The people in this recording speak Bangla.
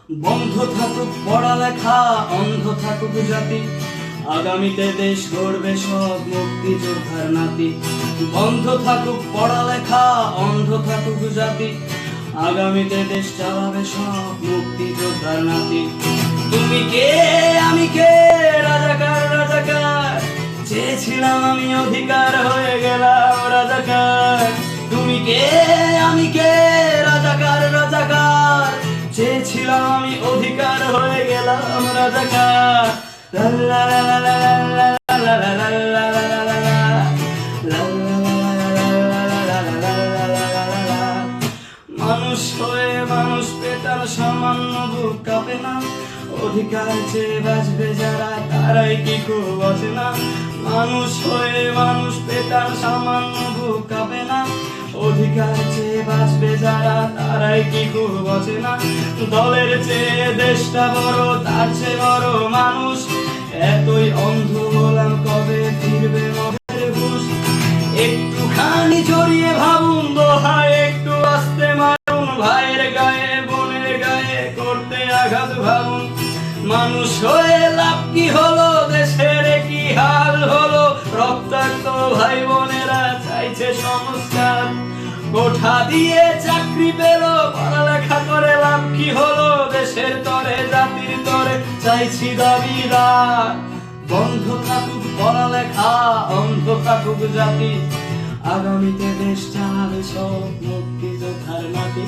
বন্ধ থাকুক পড়ালেখা, অন্ধ থাকুক জাতি, আগামীতে দেশ গড়বে সব মুক্তিযোদ্ধার নাতি। বন্ধ থাকুক পড়ালেখা, অন্ধ থাকুক জাতি, আগামীতে দেশ চালাবে সব মুক্তিযোদ্ধার নাতি। তুমি কে আমি কে, রাজাকার রাজাকার, চেয়েছিলাম আমি অধিকার, হয়ে গেলাম রাজাকার। তুমি কে আমি কে, রাজাকার রাজাকার, চেয়েছিলাম আমি অধিকার, হয়ে গেলাম রাজাকার। লা লা লা লা লা লা লা লা লা লা লা লা লা লা। মানুষ হয়ে মানুষ পেটার সামান্য বুক কাঁপে না, অধিকার চেয়ে বাঁচবে যারা তারাই কি খুব বাঁচে না। মানুষ হয়ে মানুষ পেটার সামান্য বুক কাঁপে না, অধিকার চেয়ে বাঁচবে যারা তারাই কি খুব বাঁচে না। দলের চেয়ে দেশটা বড়, তার চেয়ে বড় মানুষ, এতই অন্ধ হলাম কবে ফিরবে মনের হুঁশ। একটুখানি জড়িয়ে ভাবুন দোহায়, একটু আস্তে মারুন ভাইয়ের গায়ে বোনের গায়ে করতে আঘাত ভাবুন। মানুষ হয়ে লাভ কি হলো, দেশের কি হাল হলো, রক্তাক্ত ভাই বোনেরা চাইছে সংস্কার। কোঠা দিয়ে চাকরি পেল, পড়ালেখা করে লাভ কি হলো, দেশের তরে জাতির তরে চাইছি দাবিদার। বন্ধ থাকুক পড়ালেখা, অন্ধ থাকুক জাতি, আগামীতে দেশ চালাবে সব মুক্তিযোদ্ধার নাতি।